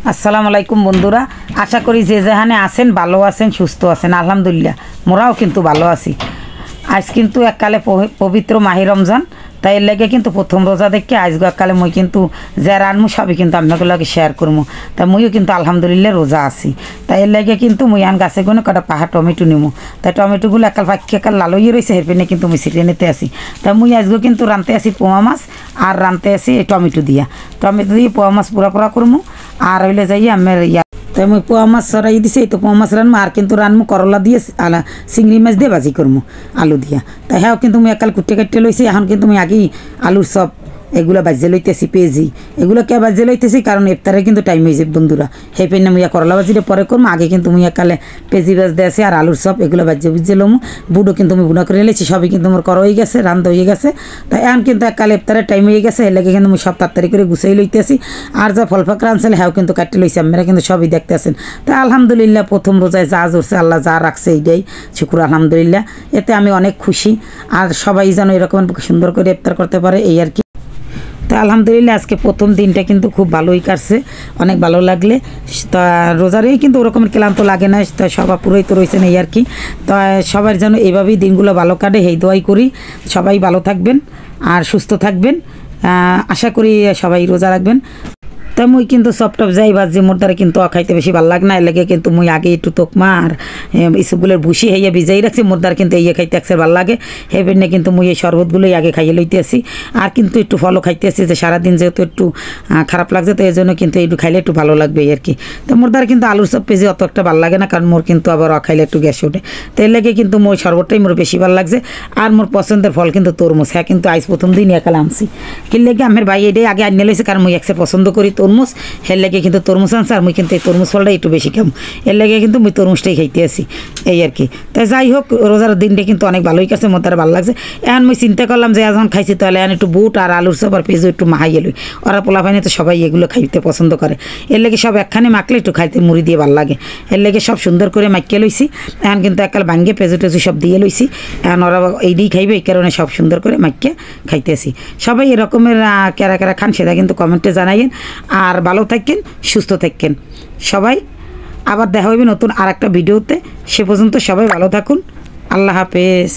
আসসালামু আলাইকুম বন্ধুরা, আশা করি যে যেখানে আছেন ভালো আছেন, সুস্থ আছেন। আলহামদুলিল্লাহ মোরাও কিন্তু ভালো আছি। আজ কিন্তু এককালে পবিত্র মাহি রমজান, তাই এর লাগে কিন্তু প্রথম রোজা দেখে আজকে এককালে মুই কিন্তু যে রানমু সবই কিন্তু আপনাগুলোকে শেয়ার করবো। তা মুইও কিন্তু আলহামদুলিল্লাহ রোজা আছি। তাই এর লাগে কিন্তু মুই আন গাছে গুনে কটা পাহা টমেটো নিমু। তাই টমেটোগুলো একাল পাখি একাল লাল হয়ে রয়েছে, হেরপেনে কিন্তু মুই ছিটিয়ে নিতে আসি। তাই মুই আজকে কিন্তু রানতে আসি পোয়া মাছ আর রানতে আসি টমেটো দিয়ে পোয়া মাছ পুরা পুরা করবো। আর হইলে যাই আমার তাই মুই পোয়া মাছ সরাই দিছি, তো পোয়া মাছ রানবো। আর কিন্তু রানমু করলা দিয়ে চিংড়ি মাছ দিয়ে ভাজি করবো আলু দিয়া। তাই হ্যাঁ কিন্তু মুই একাল কুটে কাটতে লইছি। এখন কিন্তু মুই আগেই আলুর সব এগুলো বাজে লইতেছি, পেঁয়াজি এগুলো কে বাজে লইতেছি, কারণ ইফতারে কিন্তু টাইম হয়েছে বন্ধুরা। সেই পেনে মুইয়া করলা বাজিটা পরে করবো, আগে কিন্তু মুই একালে পেঁয়াজি বাজতে আসি আর আলুর সব এগুলো বাজে বুঝে লমু। বুড়ো কিন্তু আমি বুনা করে লেছি, সবই কিন্তু আমার করা হয়ে গেছে, রান্ধা হয়ে গেছে। তাই এখন কিন্তু একালে ইফতারের টাইম হয়ে গেছে, এর লাগে কিন্তু মুই সব তাড়াতাড়ি করে গুছাই লইতেছি। আর যা ফল ফাঁকরা আনছিল হ্যাঁ কিন্তু কাটতে লইছি, আমরা কিন্তু সবই দেখতে আসেন। তাই আলহামদুলিল্লাহ প্রথম রোজায় যা জড়ছে আল্লাহ যা রাখছে এইটাই শুকুর আলহামদুলিল্লাহ। এতে আমি অনেক খুশি। আর সবাই যেন এরকম সুন্দর করে ইফতার করতে পারে, এই আর কি। তো আলহামদুলিল্লাহ আজকে প্রথম দিনটা কিন্তু খুব ভালোই কাটছে, অনেক ভালো লাগলে। তা রোজারেই কিন্তু ওরকমের ক্লান্ত লাগে না, তা সবাই পুরোই তো রয়েছেন, এই আর কি। তো সবার যেন এইভাবেই দিনগুলো ভালো কাটে, এই দোয়াই করি। সবাই ভালো থাকবেন আর সুস্থ থাকবেন, আশা করি সবাই রোজা রাখবেন। তাই মুই কিন্তু সব টপ যাই ভাজি মোর দ্বারা কিন্তু খাইতে বেশি ভালো লাগে না, এর লাগে কিন্তু মুই আগে একটু তোকমা আর ইসবগুলোর ভুসি হইয়া ভিজাই রাখছি, মোর দ্বারা কিন্তু ইয়ে খাইতে একসে ভালো লাগে। সেই জন্য কিন্তু মুই এই শরবতগুলোই আগে খাইয়ে লইতে আসি। আর কিন্তু একটু ফলও খাইতে আসি, যে সারাদিন যেহেতু একটু খারাপ লাগছে, তো এই জন্য কিন্তু একটু খাইলে একটু ভালো লাগবে আর কি। তো মোর দ্বারা কিন্তু আলুর সব পেঁয়াজি অত একটা ভালো লাগে না, কারণ মোর কিন্তু আবার খাইলে একটু গ্যাস ওঠে। তো এর লাগে কিন্তু মোর শরবতটাই মোর বেশি ভালো লাগছে। আর মোর পছন্দের ফল কিন্তু তরমুজ। হ্যাঁ কিন্তু আজ প্রথম দিন একালে আনছি, কিন লেগে আমার ভাই এটাই আগে আনিয়ে লইছে, কারণ মুই একসে পছন্দ করি তরমুজ। এর লাগে কিন্তু তরমুজ আনছে, আর মুই কিন্তু এই তরমুজ ফলটা একটু বেশি খাম, এর লাগে কিন্তু মুই তরমুজটাই খাইতে আসি, এই আর কি। তাই যাই হোক রোজার দিনটা কিন্তু অনেক ভালোই কাছে, মোর তারা ভালো লাগছে। এখন মুই চিন্তা করলাম যে এখন খাইছি, তাহলে এখন একটু বুট আর আলুর সব আর পেঁয়াজও একটু মাহাইয়ে লই। ওরা পোলা পাইনি তো সবাই এগুলো খাইতে পছন্দ করে, এর লাগে সব একখানে মাখলে একটু খাইতে মুড়ি দিয়ে ভালো লাগে। এর লাগে সব সুন্দর করে মাখিয়ে লইছি। এখন কিন্তু একাল ভাঙ্গে পেঁয়াজু টেজু সব দিয়ে লইছি। এখন ওরা এইটাই খাইবে, এই কারণে সব সুন্দর করে মাখিয়ে খাইতেছি। সবাই এরকমের কেরা কেরা খান সেটা কিন্তু কমেন্টে জানাইয়েন। আর ভালো থাকেন, সুস্থ থাকেন সবাই। আবার দেখা হইবে নতুন আর একটা ভিডিওতে। সে পর্যন্ত সবাই ভালো থাকুন। আল্লাহ হাফেজ।